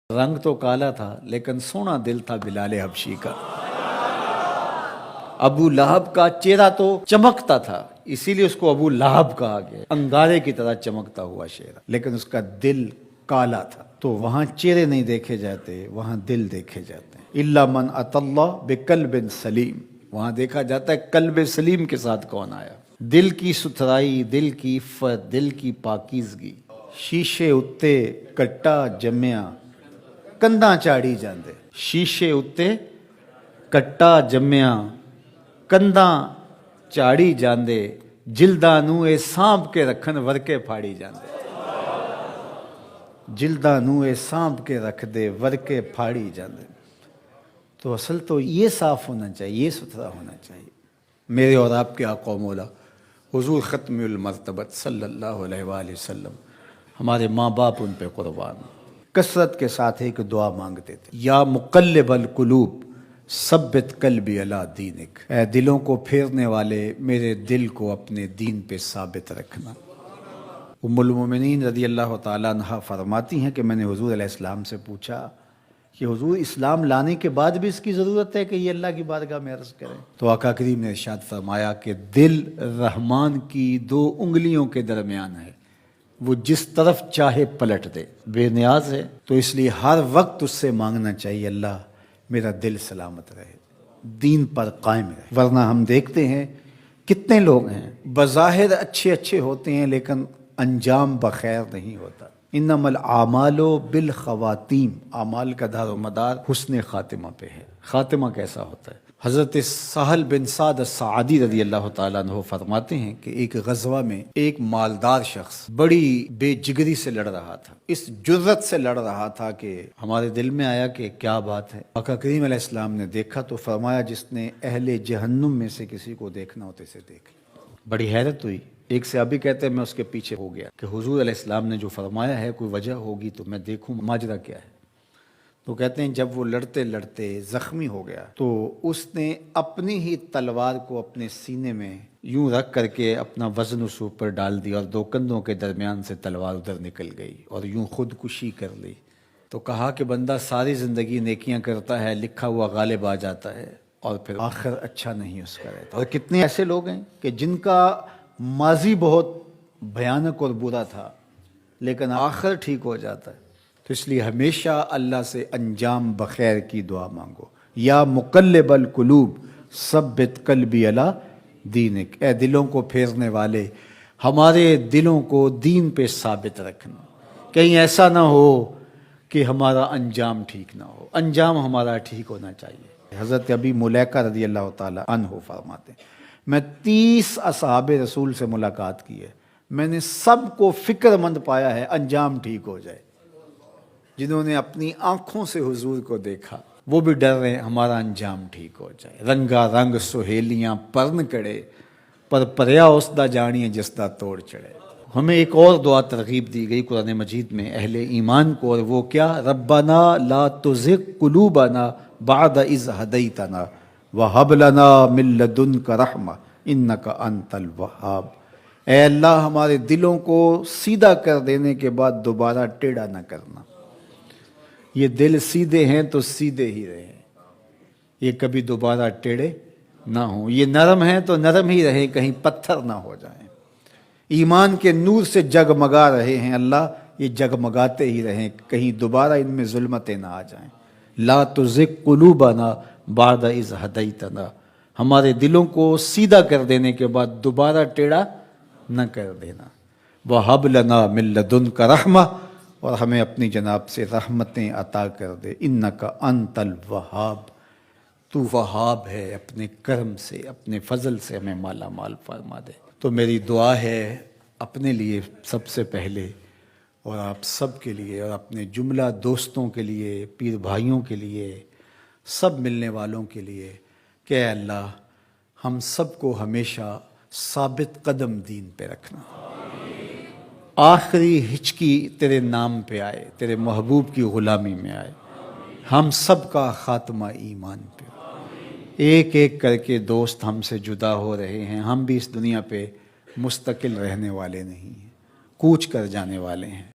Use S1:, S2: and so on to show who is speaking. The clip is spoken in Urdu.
S1: رنگ تو کالا تھا لیکن سونا دل تھا بلال حبشی کا۔ ابو لہب کا چہرہ تو چمکتا تھا، اسی لیے اس کو ابو لہب کہا گیا، انگارے کی طرح چمکتا ہوا چہرہ، لیکن اس کا دل کالا تھا۔ تو وہاں چہرے نہیں دیکھے جاتے، وہاں دل دیکھے جاتے ہیں۔ الا من اتى اللہ بقلب سلیم، وہاں دیکھا جاتا ہے قلب سلیم کے ساتھ کون آیا۔ دل کی ستھرائی، دل کی عفت، دل کی پاکیزگی۔ شیشے اتے کٹا جمیا کندا چاڑی جاندے، شیشے اتے کٹا جمیا کندا چاڑی جاندے، جلداں نوں اے سانپ کے رکھن ورکے پھاڑی جاندے، جلداں نوں اے سانپ کے رکھ دے ورکے پھاڑی جاندے۔ تو اصل تو یہ صاف ہونا چاہیے، یہ ستھرا ہونا چاہیے۔ میرے اور آپ کے آقا و مولا حضور ختم المرتبت صلی اللہ علیہ وآلہ وسلم، ہمارے ماں باپ ان پہ قربان، کثرت کے ساتھ ایک دعا مانگتے تھے، یا مقلب القلوب ثبت قلبی علی دینک، اے دلوں کو پھیرنے والے میرے دل کو اپنے دین پہ ثابت رکھنا۔ ام المومنین رضی اللہ تعالیٰ عنہ فرماتی ہیں کہ میں نے حضور علیہ السلام سے پوچھا کہ حضور اسلام لانے کے بعد بھی اس کی ضرورت ہے کہ یہ اللہ کی بارگاہ میں عرض کریں؟ تو آقا کریم نے ارشاد فرمایا کہ دل رحمان کی دو انگلیوں کے درمیان ہے، وہ جس طرف چاہے پلٹ دے، بے نیاز ہے۔ تو اس لیے ہر وقت اس سے مانگنا چاہیے، اللہ میرا دل سلامت رہے، دین پر قائم رہے۔ ورنہ ہم دیکھتے ہیں کتنے لوگ ہیں بظاہر اچھے ہوتے ہیں لیکن انجام بخیر نہیں ہوتا۔ انما الاعمال بالخواتیم، اعمال کا دار و مدار حسن خاتمہ پہ ہے۔ خاتمہ کیسا ہوتا ہے؟ حضرت سہل بن سعد الساعدی رضی اللہ تعالیٰ عنہ فرماتے ہیں کہ ایک غزوہ میں ایک مالدار شخص بڑی بے جگری سے لڑ رہا تھا، اس جرت سے لڑ رہا تھا کہ ہمارے دل میں آیا کہ کیا بات ہے۔ آقا کریم علیہ السلام نے دیکھا تو فرمایا جس نے اہل جہنم میں سے کسی کو دیکھنا ہوتے سے دیکھ لیا۔ بڑی حیرت ہوئی، ایک صحابی کہتے ہیں میں اس کے پیچھے ہو گیا کہ حضور علیہ السلام نے جو فرمایا ہے کوئی وجہ ہوگی تو میں دیکھوں ماجرا کیا ہے۔ تو کہتے ہیں جب وہ لڑتے لڑتے زخمی ہو گیا تو اس نے اپنی ہی تلوار کو اپنے سینے میں یوں رکھ کر کے اپنا وزن اس اوپر ڈال دیا اور دو کندھوں کے درمیان سے تلوار ادھر نکل گئی اور یوں خودکشی کر لی۔ تو کہا کہ بندہ ساری زندگی نیکیاں کرتا ہے، لکھا ہوا غالب آ جاتا ہے اور پھر آخر اچھا نہیں اس کا رہتا۔ اور کتنے ایسے لوگ ہیں کہ جن کا ماضی بہت بھیانک اور برا تھا لیکن آخر ٹھیک ہو جاتا ہے۔ تو اس لیے ہمیشہ اللہ سے انجام بخیر کی دعا مانگو۔ یا مقلب القلوب ثبت قلبی علی دینک، اے دلوں کو پھیرنے والے ہمارے دلوں کو دین پہ ثابت رکھنا، کہیں ایسا نہ ہو کہ ہمارا انجام ٹھیک نہ ہو، انجام ہمارا ٹھیک ہونا چاہیے۔ حضرت ابی ملیکہ رضی اللہ تعالی عنہ فرماتے ہیں میں 30 اصحاب رسول سے ملاقات کی ہے، میں نے سب کو فکر مند پایا ہے انجام ٹھیک ہو جائے۔ جنہوں نے اپنی آنکھوں سے حضور کو دیکھا وہ بھی ڈر رہے ہیں ہمارا انجام ٹھیک ہو جائے۔ رنگا رنگ سہیلیاں پرن کڑے، پر پریا اس دا جانیے جس دا توڑ چڑھے۔ ہمیں ایک اور دعا ترغیب دی گئی قرآن مجید میں اہل ایمان کو، اور وہ کیا؟ ربنا لا تزغ قلوبنا بعد اذ ہدیتنا وہب لنا من لدنک رحمہ انک انت الوہاب۔ اے اللہ ہمارے دلوں کو سیدھا کر دینے کے بعد دوبارہ ٹیڑھا نہ کرنا۔ یہ دل سیدھے ہیں تو سیدھے ہی رہیں، یہ کبھی دوبارہ ٹیڑھے نہ ہوں۔ یہ نرم ہیں تو نرم ہی رہیں، کہیں پتھر نہ ہو جائیں۔ ایمان کے نور سے جگمگا رہے ہیں اللہ، یہ جگمگاتے ہی رہیں، کہیں دوبارہ ان میں ظلمتیں نہ آ جائیں۔ لا تزغ قلوبنا بعد اذ ہدیتنا، ہمارے دلوں کو سیدھا کر دینے کے بعد دوبارہ ٹیڑھا نہ کر دینا۔ وَهَبْ لَنَا مِن لَدُنْكَ رَحْمَةً، اور ہمیں اپنی جناب سے رحمتیں عطا کر دے۔ انک انت الوہاب، تو وہاب ہے، اپنے کرم سے اپنے فضل سے ہمیں مالا مال فرما دے۔ تو میری دعا ہے اپنے لیے سب سے پہلے اور آپ سب کے لیے اور اپنے جملہ دوستوں کے لیے، پیر بھائیوں کے لیے، سب ملنے والوں کے لیے کہ اے اللہ ہم سب کو ہمیشہ ثابت قدم دین پہ رکھنا، آخری ہچکی تیرے نام پہ آئے، تیرے محبوب کی غلامی میں آئے، ہم سب کا خاتمہ ایمان پہ۔ ایک ایک کر کے دوست ہم سے جدا ہو رہے ہیں، ہم بھی اس دنیا پہ مستقل رہنے والے نہیں ہیں، کوچ کر جانے والے ہیں۔